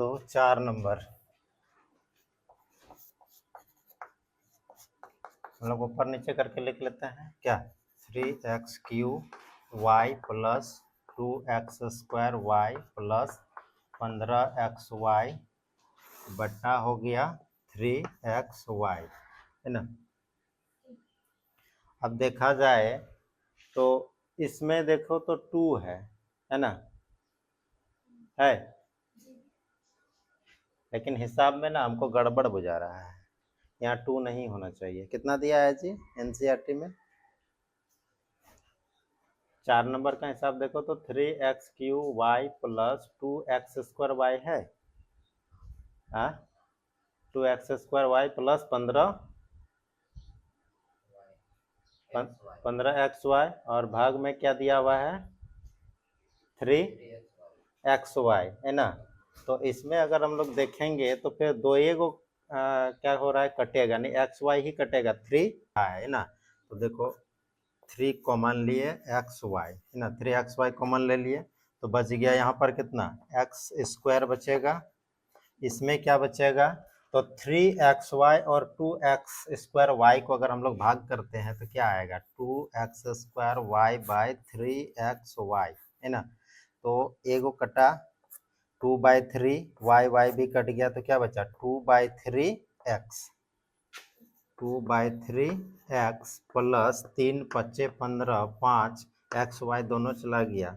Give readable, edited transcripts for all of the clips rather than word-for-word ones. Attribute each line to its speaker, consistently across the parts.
Speaker 1: तो 4 नंबर हम लोग ऊपर नीचे करके लिख लेते हैं क्या, 3x³ plus 2x² plus 15xy बटा हो गया 3xy, है ना। अब देखा जाए तो इसमें देखो तो 2 है ना, है, लेकिन हिसाब में ना हमको गड़बड़ बुझा रहा है, यहाँ 2 नहीं होना चाहिए। कितना दिया है जी एनसीईआरटी में? 4 नंबर का हिसाब देखो तो 3x³ प्लस 2x² है, 2x² प्लस 15xy और भाग में क्या दिया हुआ है 3xy, है ना। तो इसमें अगर हम लोग देखेंगे तो फिर दो को क्या हो रहा है, कटेगा नहीं, xy ही कटेगा, 3 है ना। तो देखो 3 कॉमन लिए xy, है ना, 3xy कॉमन ले लिए तो बच गया यहाँ पर कितना x² बचेगा, इसमें क्या बचेगा तो 3xy और 2x² y को अगर हम लोग भाग करते हैं तो क्या आएगा 2x² y 3xy, है ना। तो एगो कटा 2/3 y भी कट गया तो क्या बचा 2/3x, 2/3x प्लस 3 × 5 = 15, 5 xy दोनों चला गया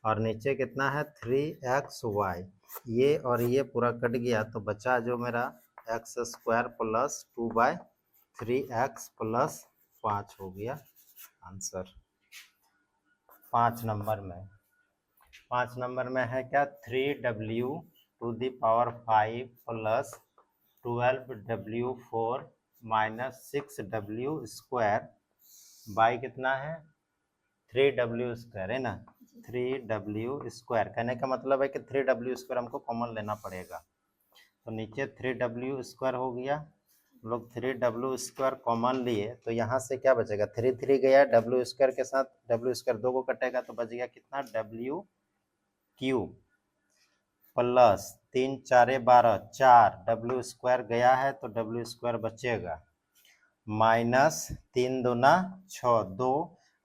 Speaker 1: और नीचे कितना है 3xy, ये और ये पूरा कट गया तो बचा जो मेरा x² प्लस 2/3x प्लस 5 हो गया आंसर। 5 नंबर में है क्या 3w⁵ plus 12w⁴ minus 6w² by कितना है 3w², है ना, 3w²। कहने का मतलब है कि 3w² हमको कॉमन लेना पड़ेगा, तो नीचे 3w² हो गया, हम लोग 3w² कॉमन लिए तो यहाँ से क्या बचेगा 3 गया, w² के साथ w² 2 को कटेगा तो बच गया कितना w³ प्लस 3 × 4 = 12, 4 w² गया है तो w² बचेगा, माइनस 3 × 2 = 6, 2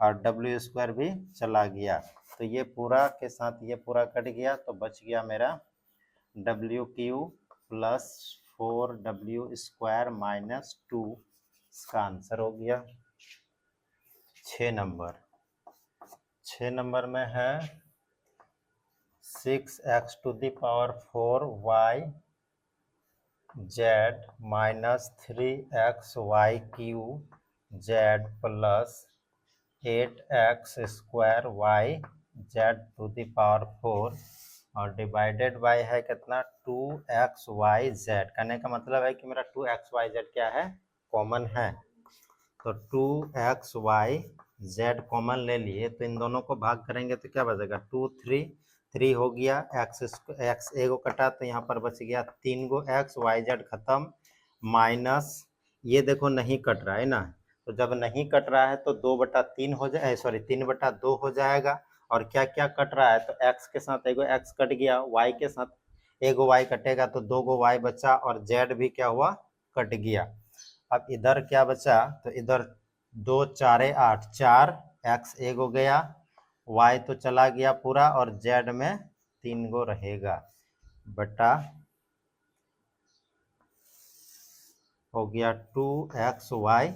Speaker 1: और w² भी चला गया तो ये पूरा के साथ ये पूरा कट गया तो बच गया मेरा w³ प्लस 4w² माइनस 2, इसका आंसर हो गया। 6 नंबर में है 6x⁴ y z minus 3xy³ z plus 8x² y z⁴ और डिवाइडेड बाय है कितना 2xyz। कहने का मतलब है कि मेरा 2xyz क्या है कॉमन है, तो 2xyz कॉमन ले लिए तो इन दोनों को भाग करेंगे तो क्या बचेगा 2 3 हो गया, x एगो कटा तो यहाँ पर बच गया 3 गो x, yz खत्म, माइनस ये देखो नहीं कट रहा है ना, तो जब नहीं कट रहा है तो 2/3 हो जाए, सॉरी 3/2 हो जाएगा। और क्या क्या कट रहा है तो x के साथ एगो x कट गया, y के साथ एगो y कटेगा तो 2 गो y बचा और z भी क्या हुआ कट गया। अब इधर क्या बचा तो इधर 2 × 4 = 8, 4 x एगो गया, y तो चला गया पूरा और z में 3 गो रहेगा, बटा हो गया 2xyz,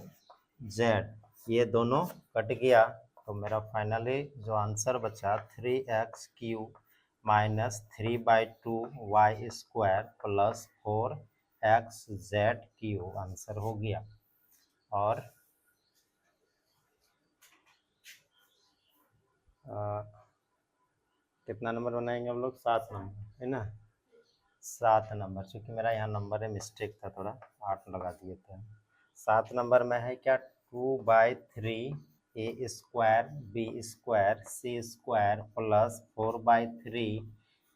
Speaker 1: ये दोनों कट गया तो मेरा फाइनली जो आंसर बचा 3x³ minus 3/2y² plus 4xz³ answer हो गया। और कितना नंबर बनाएंगे हम लोग 7 नंबर, है ना, 7 नंबर, चूँकि मेरा यहाँ नंबर है मिस्टेक था थोड़ा 8 लगा दिए थे। 7 नंबर में है क्या 2/3 a² b² c² plus 4/3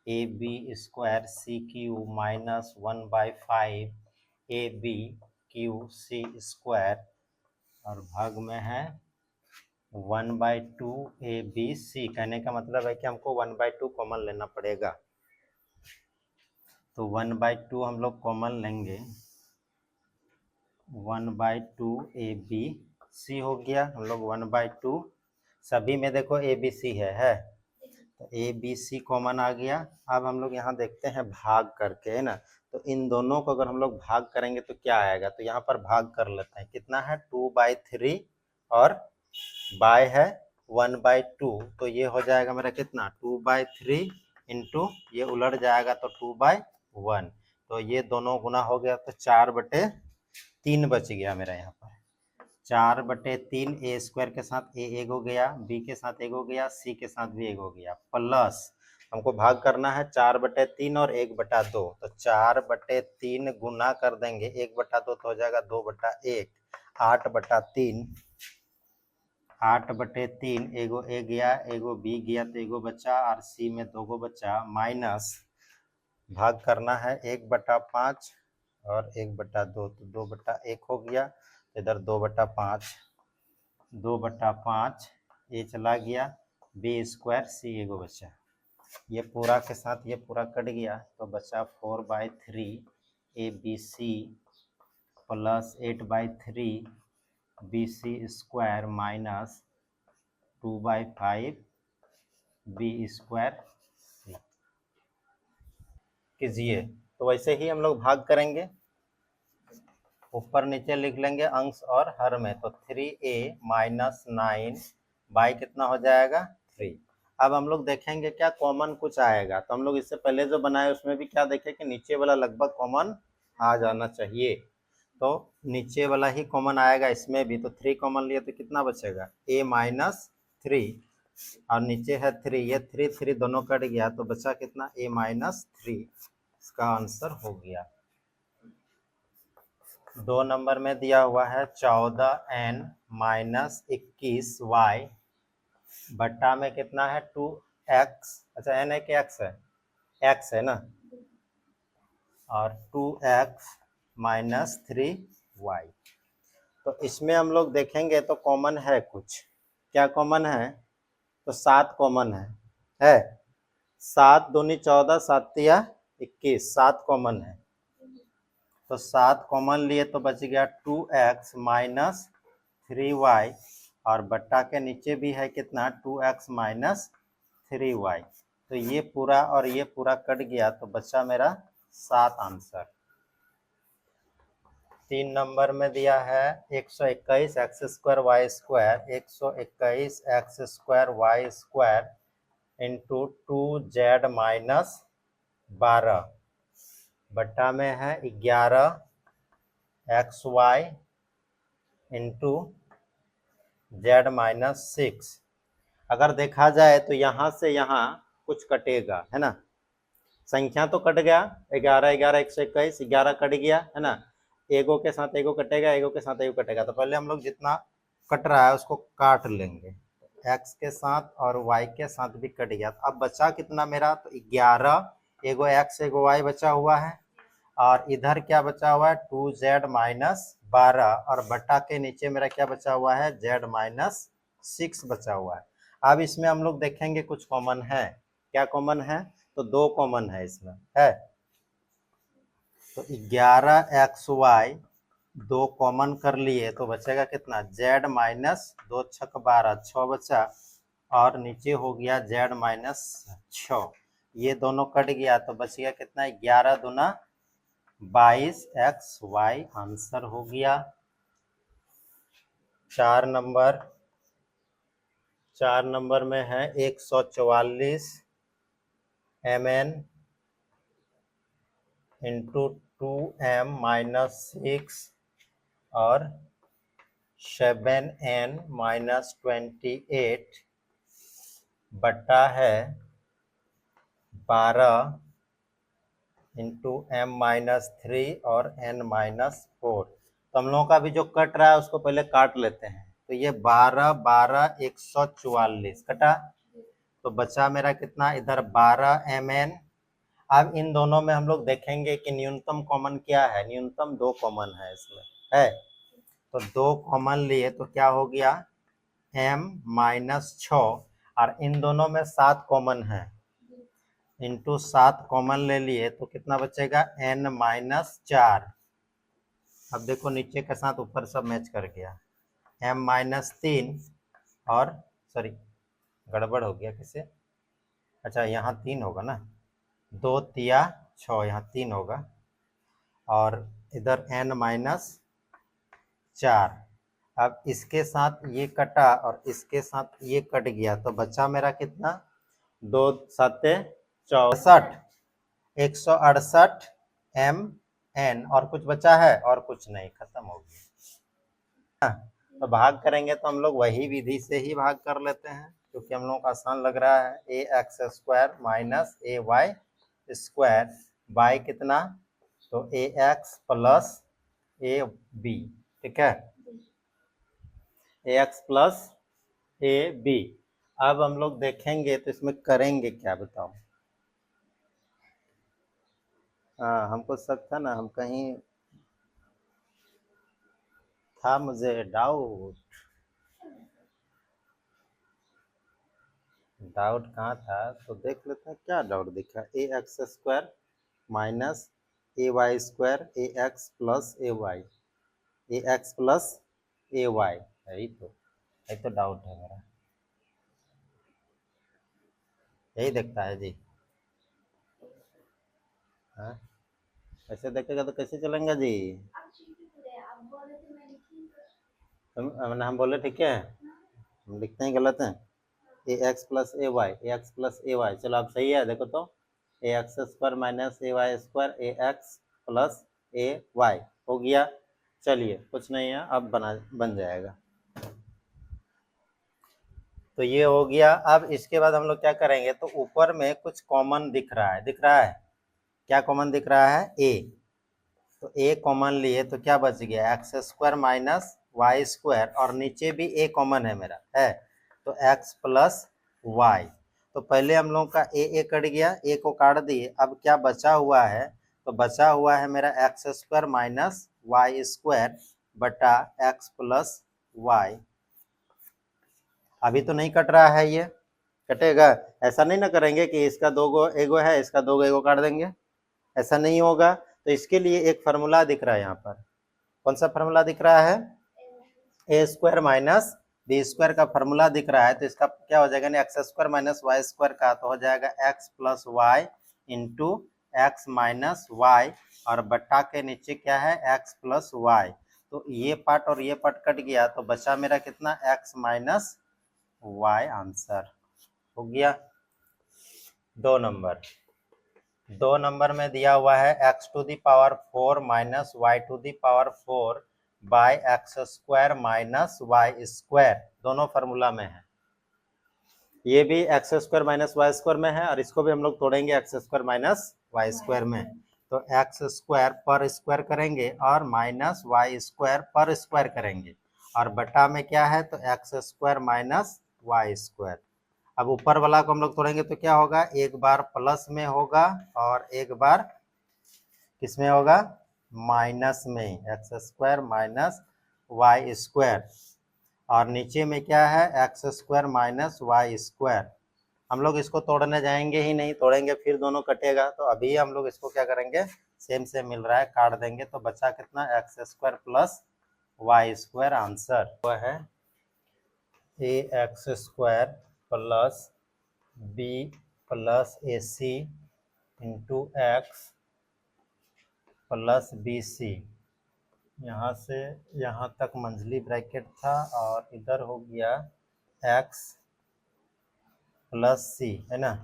Speaker 1: ab² c³ minus 1/5 ab³ c² और भाग में है 1/2 abc। कहने का मतलब है कि हमको 1/2 कॉमन लेना पड़ेगा, तो तो 1/2 हम लोग कॉमन लेंगे, 1/2 ABC हो गया। हम लोग 1/2 सभी में देखो ABC है तो ABC कॉमन आ गया। अब हम लोग यहाँ देखते हैं भाग करके, है ना। तो इन दोनों को अगर हम लोग भाग करेंगे तो क्या आएगा, तो यहाँ पर भाग कर लेते हैं। कितना है 2/3 और बाय है 1/2, तो ये हो जाएगा मेरा कितना 2/3 इंटू ये उलट जाएगा तो 2/1, तो ये दोनों गुना हो गया तो 4/3 बच गया मेरा यहाँ पर। 4/3 ए स्क्वायर के साथ ए एक हो गया, बी के साथ एक हो गया, सी के साथ भी एक हो गया, प्लस हमको भाग करना है 4/3 और 1/2, तो 4/3 गुना कर देंगे 1/2 तो हो जाएगा 2/1, 8/3, 8/3 एगो ए गया, एगो बी गया तो एगो बचा, और सी में 2 गो बचा, माइनस भाग करना है 1/5 और 1/2, तो 2/1 हो गया, इधर 2/5, 2/5 ए चला गया, बी स्क्वायर सी एगो बचा, ये पूरा के साथ ये पूरा कट गया तो बचा 4/3 ABC plus 8/3 BC square minus 2/5 B square C. कीजिए, तो वैसे ही हम लोग भाग करेंगे, ऊपर नीचे लिख लेंगे अंश और हर में, तो 3A माइनस 9 बाई कितना हो जाएगा 3। अब हम लोग देखेंगे क्या कॉमन कुछ आएगा, तो हम लोग इससे पहले जो बनाए उसमें भी क्या देखे कि नीचे वाला लगभग कॉमन आ जाना चाहिए, तो नीचे वाला ही कॉमन आएगा इसमें भी, तो 3 कॉमन लिए तो कितना बचेगा A माइनस 3 और नीचे है 3, ये 3 दोनों कट गया तो बचा कितना A माइनस 3, इसका आंसर हो गया। 2 नंबर में दिया हुआ है 14n माइनस 21y बट्टा में कितना है 2x, अच्छा n है कि x है, x है ना, और 2x माइनस 3y। तो इसमें हम लोग देखेंगे तो कॉमन है कुछ, क्या कॉमन है, तो 7 कॉमन है 7 दूनी 14, 7 तिया 21, 7 कॉमन है, तो 7 कॉमन लिए तो बच गया 2x माइनस 3y और बट्टा के नीचे भी है कितना 2x माइनस 3y, तो ये पूरा और ये पूरा कट गया तो बचा मेरा 7 आंसर। 3 नंबर में दिया है 121 x square y square, 121 x square y square into 2z minus 12 बट्टा में है 11 x y into z minus 6। अगर देखा जाए तो यहाँ से यहाँ कुछ कटेगा, है ना, संख्या तो कट गया 11 11 121, 11 कट गया, है ना, एगो के साथ एगो कटेगा, एगो के साथ एगो कटेगा, तो पहले हम लोग जितना कट रहा है उसको काट लेंगे, एक्स के साथ और वाई के साथ भी कट गया, तो अब बचा कितना मेरा, तो 11, एगो एक्स एगो वाई बचा हुआ है, और इधर क्या बचा हुआ है 2z माइनस 12 और बटा के नीचे मेरा क्या बचा हुआ है z माइनस 6 बचा हुआ है। अब इसमें हम लोग देखेंगे कुछ कॉमन है, क्या कॉमन है, तो 2 कॉमन है इसमें है, तो 11xy 2 कॉमन कर लिए तो बचेगा कितना z माइनस 2 छक 12, 6 बचा, और नीचे हो गया z माइनस 6, ये दोनों कट गया तो बच गया कितना 11 दूना 22xy आंसर हो गया। 4 नंबर में है 144 mn इंटू 2m माइनस 6 और 7n माइनस 28 बट्टा है 12 इंटू m माइनस 3 और n माइनस 4। तो हम लोगों का भी जो कट रहा है उसको पहले काट लेते हैं, तो ये 12 12 144 कटा, तो बचा मेरा कितना इधर 12 mn। अब इन दोनों में हम लोग देखेंगे कि न्यूनतम कॉमन क्या है, न्यूनतम 2 कॉमन है इसमें है, तो 2 कॉमन लिए तो क्या हो गया m माइनस 6, और इन दोनों में 7 कॉमन है, इंटू 7 कॉमन ले लिए तो कितना बचेगा n-4। अब देखो नीचे के साथ ऊपर सब मैच कर गया, m-3 और सॉरी गड़बड़ हो गया किसे, अच्छा यहाँ 3 होगा ना, 2 तिया 6, यहाँ 3 होगा और इधर n-4। अब इसके साथ ये कटा और इसके साथ ये कट गया तो बचा मेरा कितना, 2 7 64, 168 mn और कुछ बचा है और कुछ नहीं, खत्म हो गया। तो भाग करेंगे तो हम लोग वही विधि से ही भाग कर लेते हैं क्योंकि हम लोग को आसान लग रहा है। ax² minus ay square by कितना, तो ax प्लस ab, ठीक है, ax प्लस ab। अब हम लोग देखेंगे तो इसमें करेंगे क्या बताओ। हाँ हमको शक था ना, हम कहीं था मुझे डाउट कहाँ था, तो देख लेते हैं क्या डाउट दिखा। ax² minus ay² ax plus ay, ax plus ay, यही तो डाउट है मेरा, यही देखता है जी। हाँ ऐसे देखेगा तो कैसे चलेंगे जी, हम बोले ठीक है, हम लिखते हैं गलत है। ax प्लस ay, चलो अब सही है, देखो तो ax² minus ay² ax plus ay हो गया। चलिए कुछ नहीं है, अब बन जाएगा। तो ये हो गया। अब इसके बाद हम लोग क्या करेंगे, तो ऊपर में कुछ कॉमन दिख रहा है, क्या कॉमन दिख रहा है, a, तो a कॉमन लिए तो क्या बच गया, x² माइनस y² और नीचे भी a कॉमन है मेरा, है तो x प्लस y। तो पहले हम लोग का a कट गया, a को काट दिए, अब क्या बचा हुआ है, तो बचा हुआ है मेरा x² माइनस y² बटा x प्लस y। अभी तो नहीं कट रहा है, ये कटेगा, ऐसा नहीं ना करेंगे कि इसका दो गो एगो है, इसका दो गो एगो काट देंगे, ऐसा नहीं होगा। तो इसके लिए एक फार्मूला दिख रहा है यहाँ पर, कौन सा फार्मूला दिख रहा है, a² माइनस b² का फार्मूला दिख रहा है। तो इसका क्या हो जाएगा, x² माइनस y² का तो हो जाएगा x plus y into x minus y और बट्टा के नीचे क्या है, x प्लस वाई। तो ये पार्ट और ये पार्ट कट गया तो बचा मेरा कितना, x माइनस वाई। आंसर हो गया। 2 नंबर में दिया हुआ है x⁴ minus y⁴ bye x² minus y², दोनों फार्मूला में है। ये भी x² माइनस y² में है और इसको भी हम लोग तोड़ेंगे x² माइनस y² में। तो x² पर स्क्वायर करेंगे और माइनस y² पर स्क्वायर करेंगे और बटा में क्या है, तो x² माइनस y²। अब ऊपर वाला को हम लोग तोड़ेंगे तो क्या होगा, एक बार प्लस में होगा और एक बार किस में होगा, माइनस में, x² माइनस y² और नीचे में क्या है, x² माइनस y²। हम लोग इसको तोड़ने जाएंगे ही नहीं, तोड़ेंगे फिर दोनों कटेगा। तो अभी हम लोग इसको क्या करेंगे, सेम से मिल रहा है, काट देंगे तो बचा कितना, x² प्लस y²। आंसर वह है ax² plus b plus ac into x plus bc। यहाँ से यहाँ तक मंझली ब्रैकेट था और इधर हो गया x प्लस c, है ना।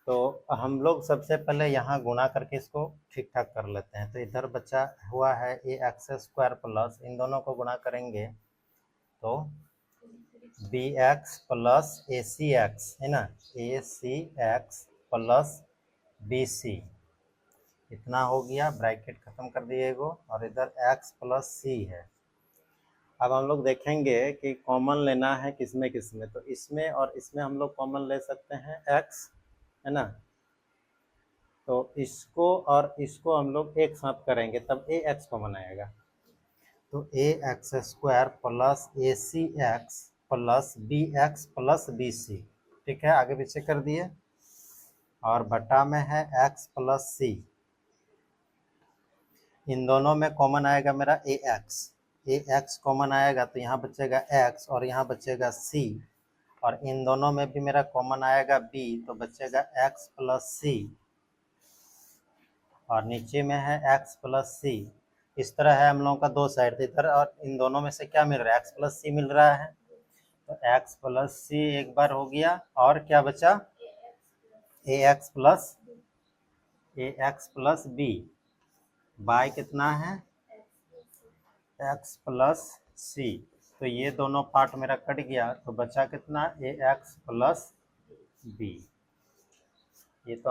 Speaker 1: तो हम लोग सबसे पहले यहाँ गुणा करके इसको ठीक ठाक कर लेते हैं। तो इधर बचा हुआ है ax² प्लस, इन दोनों को गुणा करेंगे तो bx प्लस acx, है ना, acx प्लस bc, इतना हो गया। ब्रैकेट खत्म कर दिएगो और इधर x प्लस c है। अब हम लोग देखेंगे कि कॉमन लेना है किसमें किसमें, तो इसमें और इसमें हम लोग कॉमन ले सकते हैं x, है ना। तो इसको और इसको हम लोग एक साथ करेंगे तब ax कॉमन आएगा। तो ax² plus acx plus bx plus bc, ठीक है, आगे पीछे कर दिए। और बटा में है x प्लस सी। इन दोनों में कॉमन आएगा मेरा ax कॉमन आएगा तो यहाँ बचेगा x और यहाँ बचेगा c, और इन दोनों में भी मेरा कॉमन आएगा b तो बचेगा x प्लस सी, और नीचे में है x प्लस सी। इस तरह है हम लोगों का दो साइड इधर, और इन दोनों में से क्या मिल रहा है, x प्लस सी मिल रहा है। तो x प्लस सी एक बार हो गया, और क्या बचा, ax प्लस बी बाय कितना है, x प्लस सी। तो ये दोनों पार्ट मेरा कट गया तो बचा कितना, ax प्लस बी। ये तो